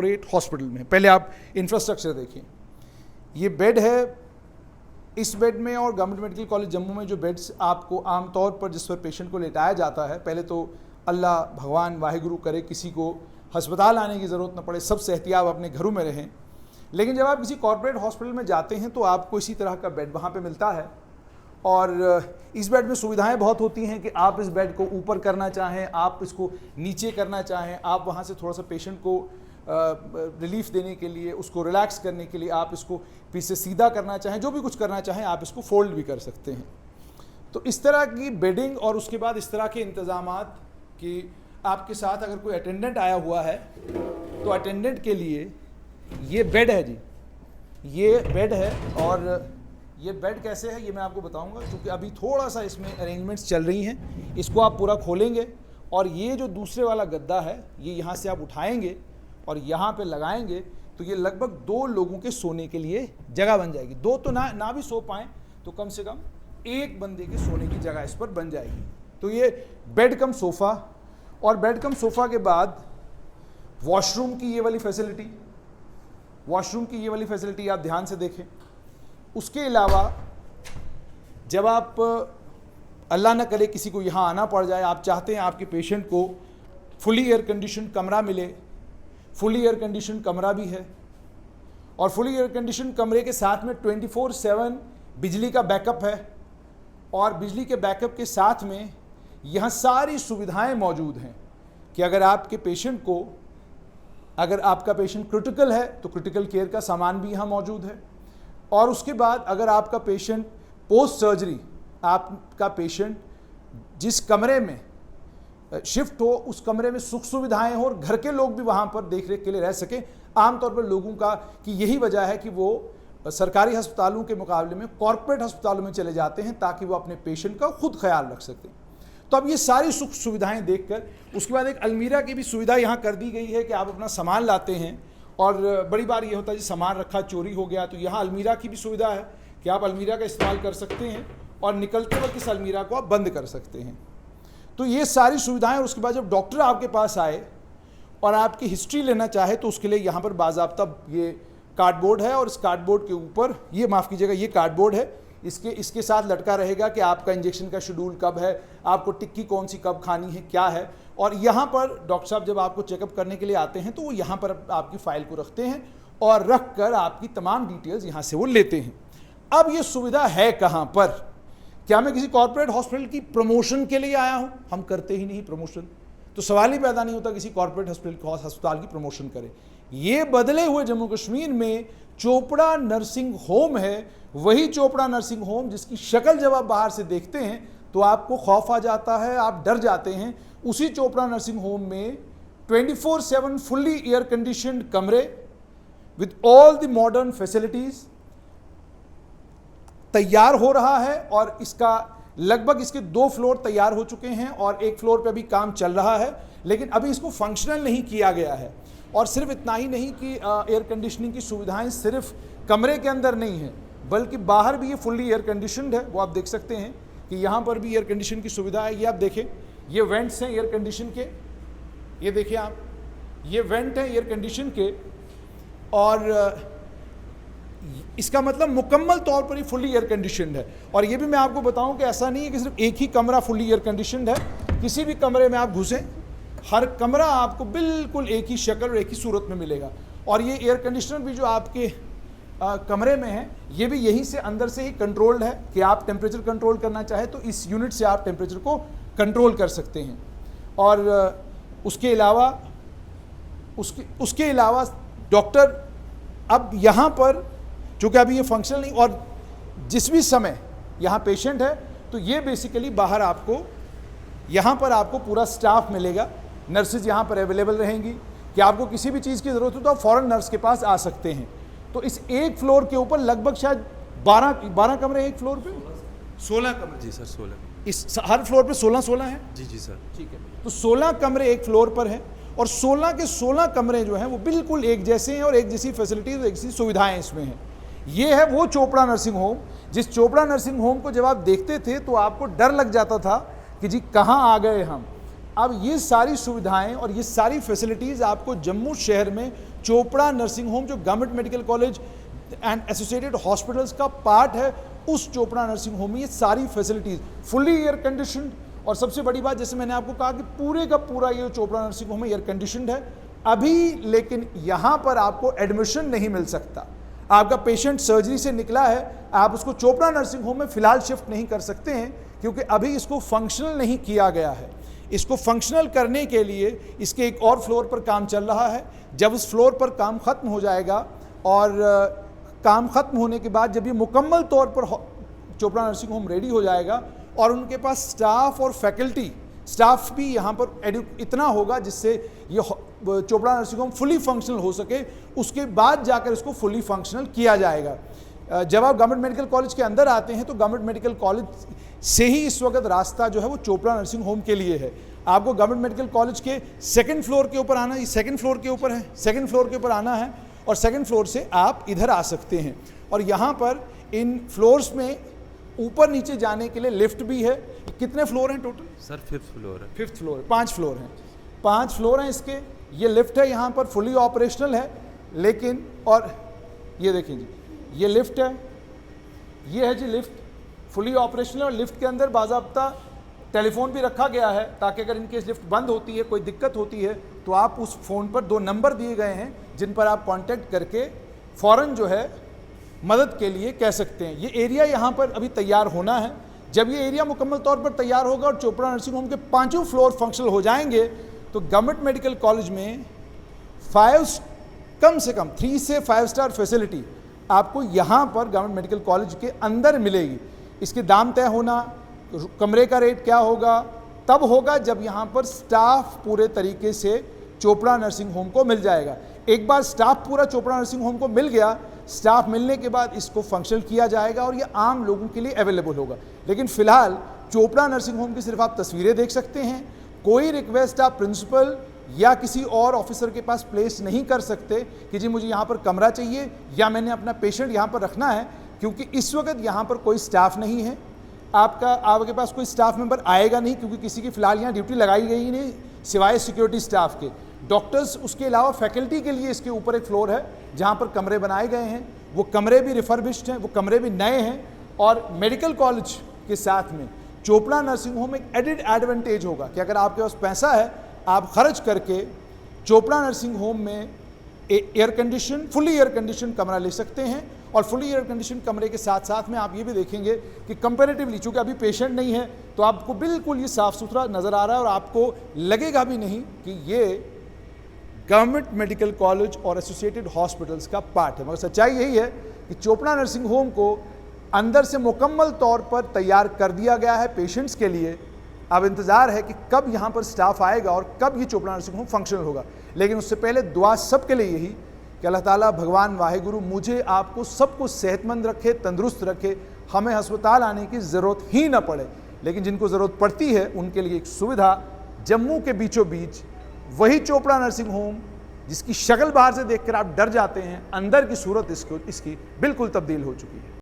Corporate hospital में। पहले आप इंफ्रास्ट्रक्चर देखिए, ये बेड है, इस बेड में और गवर्नमेंट मेडिकल कॉलेज जम्मू में जो बेड्स आपको आमतौर पर जिस पर पेशेंट को लेटाया जाता है, पहले तो अल्लाह भगवान वाहिगुरु करे किसी को अस्पताल आने की ज़रूरत न पड़े, सब सेहतियाब अपने घरों में रहें। लेकिन जब आप किसी कॉर्पोरेट हॉस्पिटल में जाते हैं तो आपको इसी तरह का बेड वहाँ पे मिलता है, और इस बेड में सुविधाएं बहुत होती हैं कि आप इस बेड को ऊपर करना चाहें, आप इसको नीचे करना चाहें, आप वहाँ से थोड़ा सा पेशेंट को रिलीफ देने के लिए, उसको रिलैक्स करने के लिए आप इसको पीछे सीधा करना चाहें, जो भी कुछ करना चाहें आप इसको फोल्ड भी कर सकते हैं। तो इस तरह की बेडिंग और उसके बाद इस तरह के इंतज़ामात कि आपके साथ अगर कोई अटेंडेंट आया हुआ है तो अटेंडेंट के लिए ये बेड है जी, ये बेड है। और ये बेड कैसे है ये मैं आपको बताऊंगा, क्योंकि अभी थोड़ा सा इसमें अरेंजमेंट्स चल रही हैं। इसको आप पूरा खोलेंगे और ये जो दूसरे वाला गद्दा है ये यहाँ से आप उठाएंगे और यहाँ पे लगाएंगे तो ये लगभग 2 लोगों के सोने के लिए जगह बन जाएगी। 2 तो ना भी सो पाएँ तो कम से कम 1 बंदे के सोने की जगह इस पर बन जाएगी। तो ये बेड कम सोफ़ा, और बेड कम सोफ़ा के बाद वॉशरूम की ये वाली फैसिलिटी, वॉशरूम की ये वाली फैसिलिटी आप ध्यान से देखें। उसके अलावा जब आप अल्लाह न करे किसी को यहाँ आना पड़ जाए, आप चाहते हैं आपके पेशेंट को फुली एयर कंडीशन कमरा मिले, फुली एयर कंडीशन कमरा भी है, और फुली एयर कंडीशन कमरे के साथ में 24/7 बिजली का बैकअप है, और बिजली के बैकअप के साथ में यहाँ सारी सुविधाएं मौजूद हैं कि अगर आपके पेशेंट को, अगर आपका पेशेंट क्रिटिकल है तो क्रिटिकल केयर का सामान भी यहाँ मौजूद है, और उसके बाद अगर आपका पेशेंट पोस्ट सर्जरी, आपका पेशेंट जिस कमरे में शिफ्ट हो उस कमरे में सुख सुविधाएं हो और घर के लोग भी वहाँ पर देख रेख के लिए रह सकें। आमतौर पर लोगों का कि यही वजह है कि वो सरकारी अस्पतालों के मुकाबले में कॉर्पोरेट अस्पतालों में चले जाते हैं ताकि वो अपने पेशेंट का खुद ख्याल रख सकें। तो अब ये सारी सुख सुविधाएं देखकर उसके बाद एक अलमीरा की भी सुविधा यहाँ कर दी गई है कि आप अपना सामान लाते हैं, और बड़ी बार ये होता है जी सामान रखा चोरी हो गया, तो यहाँ अलमीरा की भी सुविधा है कि आप अलमीरा का इस्तेमाल कर सकते हैं और निकलते वक्त इस अलमीरा को आप बंद कर सकते हैं। तो ये सारी सुविधाएं, और उसके बाद जब डॉक्टर आपके पास आए और आपकी हिस्ट्री लेना चाहे तो उसके लिए यहाँ पर बाज़ाब्ता ये कार्डबोर्ड है, और इस कार्डबोर्ड के ऊपर ये माफ़ कीजिएगा ये कार्डबोर्ड है, इसके साथ लटका रहेगा कि आपका इंजेक्शन का शेड्यूल कब है, आपको टिक्की कौन सी कब खानी है, क्या है। और यहाँ पर डॉक्टर साहब जब आपको चेकअप करने के लिए आते हैं तो वो यहाँ पर आपकी फ़ाइल को रखते हैं और रख कर आपकी तमाम डिटेल्स यहाँ से वो लेते हैं। अब ये सुविधा है कहाँ पर? क्या मैं किसी कॉर्पोरेट हॉस्पिटल की प्रमोशन के लिए आया हूँ? हम करते ही नहीं प्रमोशन, तो सवाल ही पैदा नहीं होता किसी कॉर्पोरेट अस्पताल की प्रमोशन करें। ये बदले हुए जम्मू कश्मीर में चोपड़ा नर्सिंग होम है, वही चोपड़ा नर्सिंग होम जिसकी शक्ल जब आप बाहर से देखते हैं तो आपको खौफ आ जाता है, आप डर जाते हैं। उसी चोपड़ा नर्सिंग होम में 24/7 फुल्ली एयर कंडीशन्ड कमरे with all the modern facilities तैयार हो रहा है, और इसका लगभग इसके 2 फ्लोर तैयार हो चुके हैं और 1 फ्लोर पे अभी काम चल रहा है, लेकिन अभी इसको फंक्शनल नहीं किया गया है। और सिर्फ इतना ही नहीं कि एयर कंडीशनिंग की सुविधाएं सिर्फ कमरे के अंदर नहीं है बल्कि बाहर भी ये फुल्ली एयर कंडीशनड है। वो आप देख सकते हैं कि यहाँ पर भी एयर कंडीशन की सुविधा है। ये आप देखें, ये वेंट्स हैं एयर कंडीशन के, ये देखिए आप, ये वेंट हैं एयर कंडीशन के, और इसका मतलब मुकम्मल तौर पर ही फुल्ली एयर कंडीशनड है। और ये भी मैं आपको बताऊं कि ऐसा नहीं है कि सिर्फ एक ही कमरा फुल्ली एयर कंडीशनड है। किसी भी कमरे में आप घुसें, हर कमरा आपको बिल्कुल एक ही शक्ल और एक ही सूरत में मिलेगा। और ये एयर कंडीशनर भी जो आपके कमरे में है ये भी यहीं से अंदर से ही कंट्रोल्ड है कि आप टेम्परेचर कंट्रोल करना चाहे तो इस यूनिट से आप टेम्परेचर को कंट्रोल कर सकते हैं। और उसके अलावा डॉक्टर अब यहाँ पर चूँकि अभी ये फंक्शनल नहीं, और जिस भी समय यहाँ पेशेंट है तो ये बेसिकली बाहर आपको, यहाँ पर आपको पूरा स्टाफ मिलेगा, नर्सेज यहाँ पर अवेलेबल रहेंगी कि आपको किसी भी चीज़ की ज़रूरत हो तो आप फ़ौरन नर्स के पास आ सकते हैं। तो इस 1 फ्लोर के ऊपर लगभग शायद 12 कमरे, 1 फ्लोर पे 16 कमरे। जी सर 16। इस हर फ्लोर पे 16 हैं? जी सर ठीक है। तो 16 कमरे 1 फ्लोर पर हैं, और 16 के 16 कमरे जो हैं वो बिल्कुल एक जैसे हैं और एक जैसी फैसिलिटीज़, एक जैसी सुविधाएँ इसमें हैं। ये है वो चोपड़ा नर्सिंग होम, जिस चोपड़ा नर्सिंग होम को जब आप देखते थे तो आपको डर लग जाता था कि जी कहाँ आ गए हम। अब ये सारी सुविधाएं और ये सारी फैसिलिटीज़ आपको जम्मू शहर में चोपड़ा नर्सिंग होम, जो government medical college and associated hospitals का पार्ट है, उस चोपड़ा नर्सिंग होम में ये सारी फैसिलिटीज़ फुल्ली एयर कंडीशनड। और सबसे बड़ी बात, जैसे मैंने आपको कहा कि पूरे का पूरा ये Chopra nursing home air conditioned है अभी, लेकिन यहाँ पर आपको एडमिशन नहीं मिल सकता। आपका पेशेंट सर्जरी से निकला है, आप उसको चोपड़ा नर्सिंग होम में फिलहाल शिफ्ट नहीं कर सकते हैं, क्योंकि अभी इसको फंक्शनल नहीं किया गया है। इसको फंक्शनल करने के लिए इसके एक और फ्लोर पर काम चल रहा है। जब उस फ्लोर पर काम ख़त्म हो जाएगा और काम ख़त्म होने के बाद जब ये मुकम्मल तौर पर चोपड़ा नर्सिंग होम रेडी हो जाएगा और उनके पास स्टाफ और फैकल्टी स्टाफ भी यहाँ पर इतना होगा जिससे ये Chopra nursing home fully functional हो सके, उसके बाद जाकर इसको फुली फंक्शनल किया जाएगा। जब आप गवर्नमेंट मेडिकल कॉलेज के अंदर आते हैं तो गवर्नमेंट मेडिकल कॉलेज से ही इस वक्त रास्ता जो है वो चोपड़ा नर्सिंग होम के लिए है। आपको गवर्नमेंट मेडिकल कॉलेज के सेकंड फ्लोर के ऊपर आना, ये सेकंड फ्लोर के ऊपर है, सेकंड फ्लोर के ऊपर आना है और सेकंड फ्लोर से आप इधर आ सकते हैं। और यहाँ पर इन फ्लोर्स में ऊपर नीचे जाने के लिए लिफ्ट भी है। कितने फ्लोर हैं टोटल? सर 5th फ्लोर है। 5th फ्लोर, 5 फ्लोर हैं, 5 फ्लोर हैं इसके। ये लिफ्ट है, यहाँ पर फुली ऑपरेशनल है, लेकिन और ये देखिए जी, ये लिफ्ट है, ये है जी लिफ्ट, फुली ऑपरेशनल। और लिफ्ट के अंदर बाज़ाब्ता टेलीफोन भी रखा गया है ताकि अगर इनकेस लिफ्ट बंद होती है, कोई दिक्कत होती है, तो आप उस फ़ोन पर 2 नंबर दिए गए हैं जिन पर आप कांटेक्ट करके फ़ौरन जो है मदद के लिए कह सकते हैं। ये एरिया यहाँ पर अभी तैयार होना है। जब ये एरिया मुकम्मल तौर पर तैयार होगा और चोपड़ा नर्सिंग होम के 5 फ्लोर फंक्शनल हो जाएंगे तो गवर्नमेंट मेडिकल कॉलेज में कम से कम 3 से 5 स्टार फैसिलिटी आपको यहाँ पर गवर्नमेंट मेडिकल कॉलेज के अंदर मिलेगी। इसके दाम तय होना, कमरे का रेट क्या होगा, तब होगा जब यहाँ पर स्टाफ पूरे तरीके से चोपड़ा नर्सिंग होम को मिल जाएगा। एक बार स्टाफ पूरा चोपड़ा नर्सिंग होम को मिल गया, स्टाफ मिलने के बाद इसको फंक्शनल किया जाएगा और ये आम लोगों के लिए अवेलेबल होगा। लेकिन फ़िलहाल चोपड़ा नर्सिंग होम की सिर्फ आप तस्वीरें देख सकते हैं। कोई रिक्वेस्ट आप प्रिंसिपल या किसी और ऑफिसर के पास प्लेस नहीं कर सकते कि जी मुझे यहाँ पर कमरा चाहिए या मैंने अपना पेशेंट यहाँ पर रखना है, क्योंकि इस वक्त यहाँ पर कोई स्टाफ नहीं है। आपके पास कोई स्टाफ मेंबर आएगा नहीं, क्योंकि किसी की फ़िलहाल यहाँ ड्यूटी लगाई गई नहीं सिवाय सिक्योरिटी स्टाफ के। डॉक्टर्स, उसके अलावा फैकल्टी के लिए इसके ऊपर एक फ्लोर है जहाँ पर कमरे बनाए गए हैं। वो कमरे भी रिफर्बिश्ड हैं, वो कमरे भी नए हैं। और मेडिकल कॉलेज के साथ में चोपड़ा नर्सिंग होम एक एडिड एडवांटेज होगा कि अगर आपके पास पैसा है, आप खर्च करके चोपड़ा नर्सिंग होम में air condition, fully air condition कमरा ले सकते हैं। और फुली एयर कंडीशन कमरे के साथ साथ में आप ये भी देखेंगे कि कंपैरेटिवली, चूँकि अभी पेशेंट नहीं है, तो आपको बिल्कुल ये साफ़ सुथरा नज़र आ रहा है और आपको लगेगा भी नहीं कि ये गवर्नमेंट मेडिकल कॉलेज और एसोसिएटेड हॉस्पिटल्स का पार्ट है। मगर सच्चाई यही है कि चोपड़ा नर्सिंग होम को अंदर से मुकम्मल तौर पर तैयार कर दिया गया है पेशेंट्स के लिए। अब इंतज़ार है कि कब यहाँ पर स्टाफ आएगा और कब ये चोपड़ा नर्सिंग होम फंक्शनल होगा। लेकिन उससे पहले दुआ सब के लिए यही कि अल्लाह ताला भगवान वाहिगुरु मुझे आपको सबको सेहतमंद रखे, तंदुरुस्त रखे, हमें अस्पताल आने की ज़रूरत ही ना पड़े। लेकिन जिनको ज़रूरत पड़ती है उनके लिए एक सुविधा जम्मू के बीचों बीच वही चोपड़ा नर्सिंग होम जिसकी शक्ल बाहर से देखकर आप डर जाते हैं, अंदर की सूरत इसकी बिल्कुल तब्दील हो चुकी है।